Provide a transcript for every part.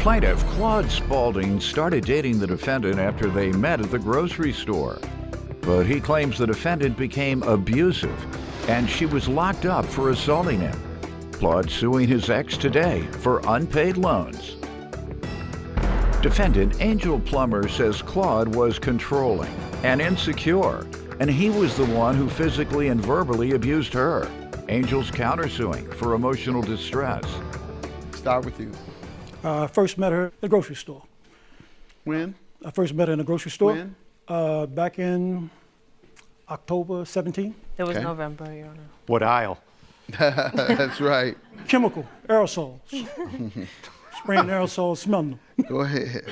Plaintiff Claude Spaulding started dating the defendant after they met at the grocery store. But he claims the defendant became abusive and she was locked up for assaulting him. Claude suing his ex today for unpaid loans. Defendant Angel Plummer says Claude was controlling and insecure, and he was the one who physically and verbally abused her. Angel's countersuing for emotional distress. Start with you. I first met her at the grocery store. When? I first met her in the grocery store. When? Back in October 17. It was Okay. November, Your Honor. What aisle? That's right. Chemical, aerosols. Spraying aerosols, smelling them. Go ahead.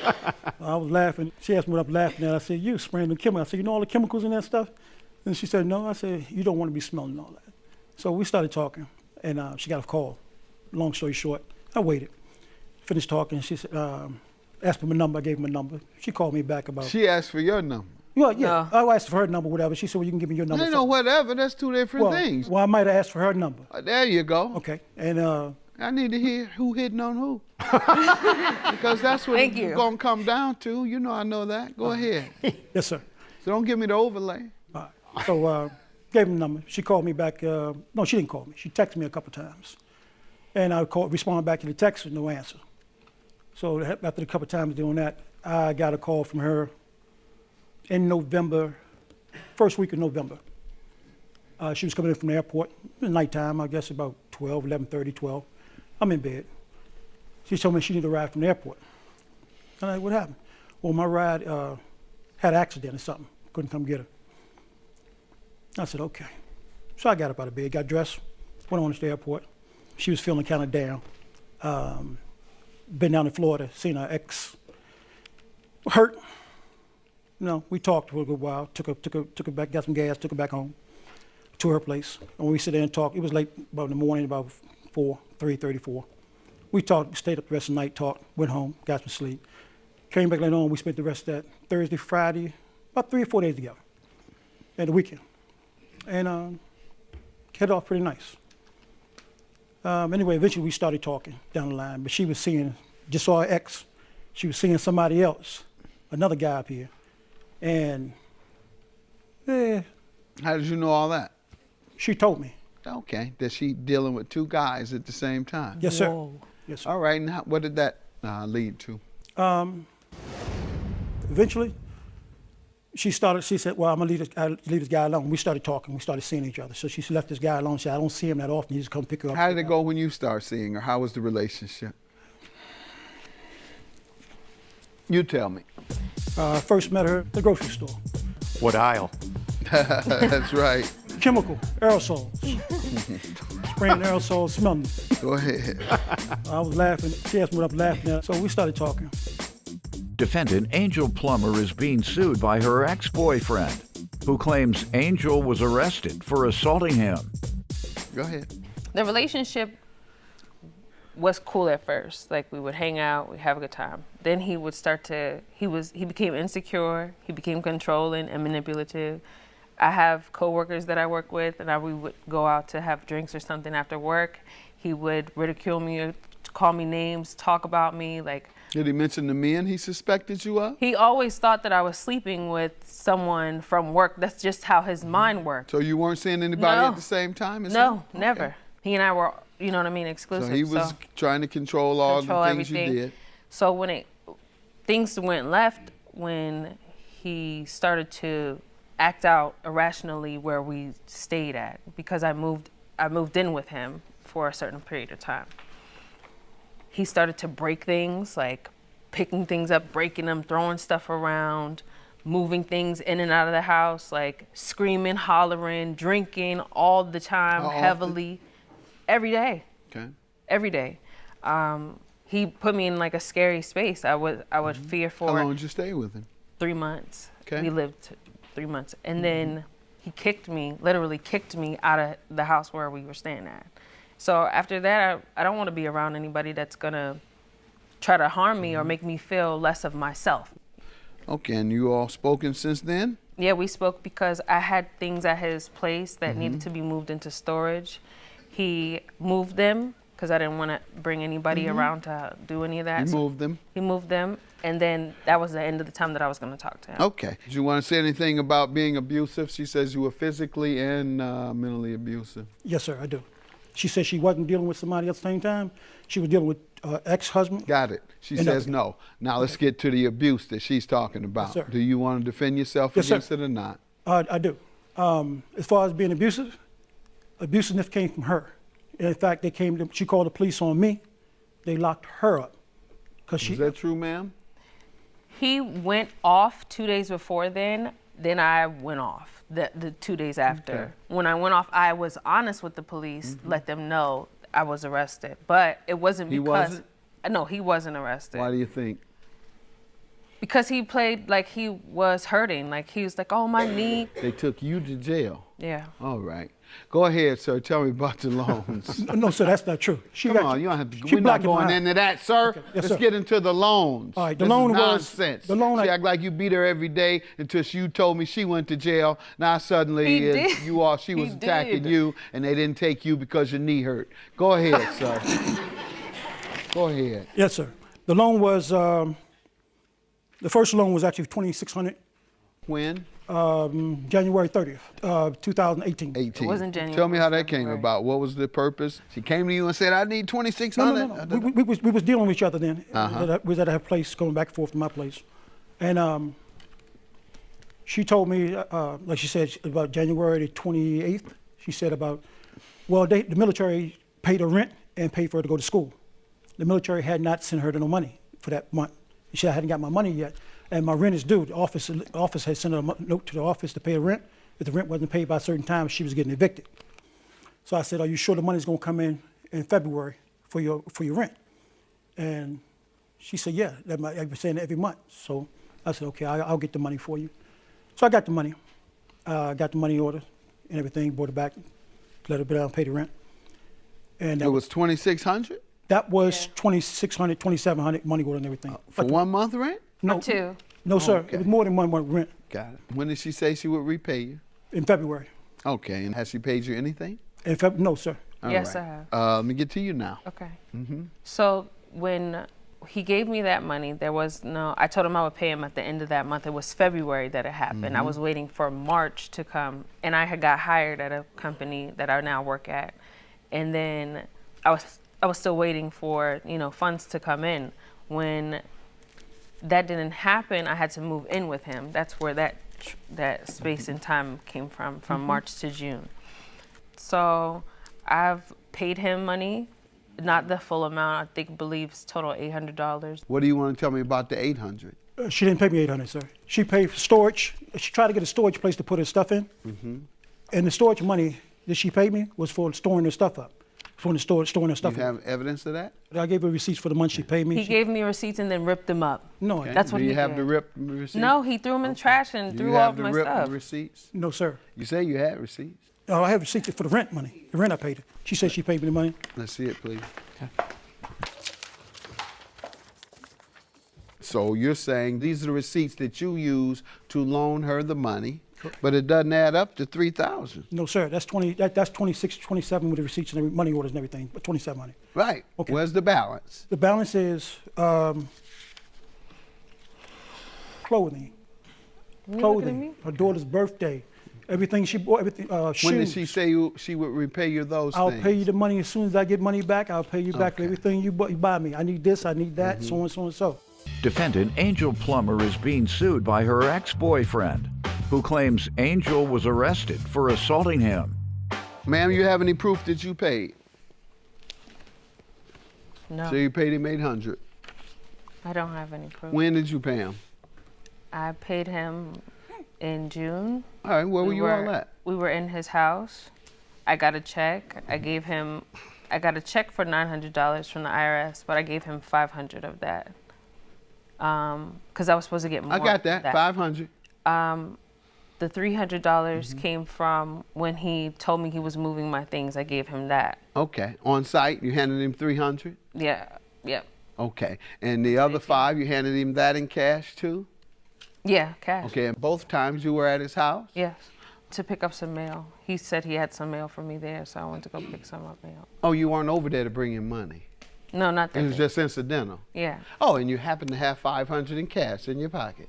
I was laughing. She asked me what I'm laughing at. I said, you spraying the chemical. I said, you know all the chemicals in that stuff? And she said, no. I said, you don't want to be smelling all that. So we started talking, and she got a call. Long story short, I waited. Finished talking. She said, asked for my number. I gave her my number. She called me back about. She asked for your number. Well, yeah. I asked for her number, whatever. She said, well, you can give me your number. I know, whatever. That's two different things. Well, I might have asked for her number. There you go. Okay. And I need to hear who hitting on who. Because that's what Thank it's you. going to come down to. You know I know that. Go ahead. yes, sir. So don't give me the overlay. All right. So gave her the number. She called me back. No, she didn't call me. She texted me a couple times. And I responded back to the text with no answer. So after a couple times doing that, I got a call from her in November, first week of November. She was coming in from the airport, nighttime, I guess about 12, 11:30, 12. I'm in bed. She told me she needed a ride from the airport. I'm like, what happened? Well, my ride had an accident or something. Couldn't come get her. I said, okay. So I got up out of bed, got dressed, went on to the airport. She was feeling kind of down. Been down in Florida, seen her ex. Hurt. You know, we talked for a good while. Took her back, got some gas, took her back home to her place. And we sit there and talk. It was late, about in the morning, about 3:34. We talked, stayed up the rest of the night, talked, went home, got some sleep. Came back later on, we spent the rest of that Thursday, Friday, about 3 or 4 days together. At the weekend. And headed off pretty nice. Anyway, eventually we started talking down the line, but she was seeing, just saw her ex, she was seeing somebody else, another guy up here. And How did you know all that? she told me. Okay. That she dealing with two guys at the same time? Yes, sir. Whoa. Yes, sir. All right. And what did that lead to? Eventually, she said, well, I'm gonna leave this guy alone. We started talking, we started seeing each other. So she left this guy alone. She said, I don't see him that often. He just come pick her up. How did it go when you start seeing her? How was the relationship? You tell me. First met her at the grocery store. What aisle? That's right. Chemical, aerosols. Spraying aerosols, smelling them. Go ahead. I was laughing. She asked me what I'm laughing at. So we started talking. Defendant Angel Plummer is being sued by her ex-boyfriend, who claims Angel was arrested for assaulting him. Go ahead. The relationship was cool at first. Like, we would hang out, we'd have a good time. Then he would he became insecure, he became controlling and manipulative. I have coworkers that I work with, and we would go out to have drinks or something after work. He would ridicule me, call me names, talk about me, like. Did he mention the men he suspected you of? He always thought that I was sleeping with someone from work. That's just how his mind worked. So you weren't seeing anybody No. at the same time? as No, him? Okay. never. He and I were, you know what I mean, exclusive. So he was trying to control all the things everything. you did. So when things went left, when he started to act out irrationally where we stayed at, because I moved in with him for a certain period of time. He started to break things, like picking things up, breaking them, throwing stuff around, moving things in and out of the house, like screaming, hollering, drinking all the time, How heavily, every day. Okay. Every day. He put me in like a scary space. I would fear for How long did you stay with him? 3 months. Okay. We lived 3 months. And then he literally kicked me out of the house where we were staying at. So after that, I don't want to be around anybody that's gonna try to harm me or make me feel less of myself. Okay, and you all spoken since then? Yeah, we spoke because I had things at his place that needed to be moved into storage. He moved them, because I didn't want to bring anybody around to do any of that. You So moved them. he moved them, and then that was the end of the time that I was going to talk to him. Okay. Do you want to say anything about being abusive? She says you were physically and mentally abusive. Yes, sir, I do. She said she wasn't dealing with somebody at the same time. She was dealing with ex-husband. Got it. She And says nothing. no. Now let's get to the abuse that she's talking about. sir. Do you want to defend yourself Yes, sir. against it or not? I do. As far as being abusive, abusiveness came from her. In fact, she called the police on me. They locked her up. Is that true, ma'am? He went off 2 days before then I went off the 2 days after. Okay. When I went off, I was honest with the police, let them know I was arrested. But it wasn't He because... wasn't? No, he wasn't arrested. Why do you think? Because he played like he was hurting. Like he was like, oh, my knee. They took you to jail. Yeah. All right. Go ahead, sir. Tell me about the loans. No, sir, that's not true. Come on, you don't have to. she We're not blacked my going eye. into that, sir. Yes, Let's sir. get into the loans. All right, the This loan is was- nonsense. the loan She I- act like you beat her every day until you told me she went to jail. Now suddenly He did. she He was attacking did. you, and they didn't take you because your knee hurt. Go ahead, sir. Go ahead. Yes, sir. The loan was, the first loan was actually $2,600, When? January 30th, 2018. 18. It wasn't January, Tell me how it was that came February. about. What was the purpose? She came to you and said, "I need No, 2,600." no. We was dealing with each other then. Uh-huh. We was at her place, going back and forth to my place. And she told me, like she said, about January the 28th, she said about, well, the military paid her rent and paid for her to go to school. The military had not sent her no money for that month. She said, I hadn't got my money yet, and my rent is due. The office had sent her a note to the office to pay her rent. If the rent wasn't paid by a certain time, she was getting evicted. So I said, are you sure the money's gonna come in February for your rent? And she said, yeah, I've been saying that every month. So I said, okay, I'll get the money for you. So I got the money. Got the money order and everything, brought it back, let her down, pay the rent. And It was 2,600 that was $2,600, $2,700 money order and everything. for 1 month rent. No, Or two. no, sir. Okay. It was more than 1 month rent Got it. When did she say she would repay you? in February. Okay, and has she paid you anything? No, sir. All Yes, right. I have. Let me get to you now. Okay. So when he gave me that money, there was no, I told him I would pay him at the end of that month. It was February that it happened. I was waiting for March to come, and I had got hired at a company that I now work at. And then I was still waiting for, funds to come in. When that didn't happen, I had to move in with him. That's where that space and time came from March to June. So I've paid him money, not the full amount. I believes total $800. What do you want to tell me about the 800? She didn't pay me $800, sir. She paid for storage. She tried to get a storage place to put her stuff in. And the storage money that she paid me was for storing her stuff up, for the storing her Do stuff you in. have evidence of that? I gave her receipts for the month she paid me. He gave me receipts and then ripped them up. No, Okay. That's what Do he you have did. the rip receipts? No, he threw them in the trash and Do threw you all have of the my rip stuff. receipts? no, sir. You say you had receipts. No, I have receipts for the rent money. The rent I paid her. She said she paid me the money. Let's see it, please. So you're saying these are the receipts that you use to loan her the money, but it doesn't add up to 3,000. No, sir. That's 26, 27 with the receipts and money orders and everything, but 2,700. Right. Okay. Where's the balance? The balance is clothing. You looking at me? Clothing. Her daughter's birthday. Everything she bought. Everything. Shoes. When did she say she would repay you those I'll things? pay you the money as soon as I get money back. I'll pay you back Okay. everything you buy me. I need this. I need that. So on, so and so. Defendant Angel Plummer is being sued by her ex-boyfriend, who claims Angel was arrested for assaulting him. Ma'am, you have any proof that you paid? No, So you paid him 800. I don't have any proof. When did you pay him? I paid him in June. All right, where were you all at? We were in his house. I got a check. I got a check for $900 from the IRS, but I gave him 500 of that. Because I was supposed to get more. I got that, of 500. The $300 came from when he told me he was moving my things. I gave him that. Okay, on site, you handed him 300? Yeah, yep. Okay, and the other 5, you handed him that in cash too? Yeah, cash. Okay, and both times you were at his house? Yes. To pick up some mail. He said he had some mail for me there, so I went to go pick some up mail. Oh, you weren't over there to bring him money. No, not that It was day. just incidental. Yeah. Oh, and you happened to have $500 in cash in your pocket.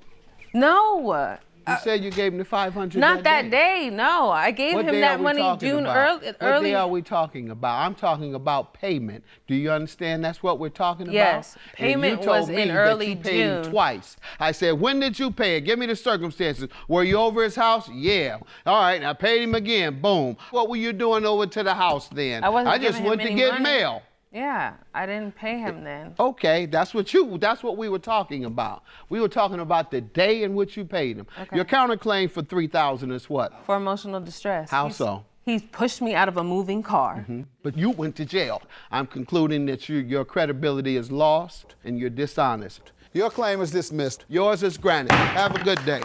No. You said you gave him the $500 Not that day. No, I gave What him day that are we money talking June about? early. What day are we talking about? I'm talking about payment. Do you understand that's what we're talking about? Yes, And payment you told was me in that early you paid him June. twice. I said, when did you pay it? Give me the circumstances. Were you over his house? Yeah. All right, I paid him again. Boom. What were you doing over to the house then? I wasn't just giving him went to any get money. mail. Yeah, I didn't pay him then. Okay, that's what we were talking about. We were talking about the day in which you paid him. Okay. Your counterclaim for $3,000 is what? For emotional distress. How so? He pushed me out of a moving car. But you went to jail. I'm concluding that your credibility is lost and you're dishonest. Your claim is dismissed. Yours is granted. Have a good day.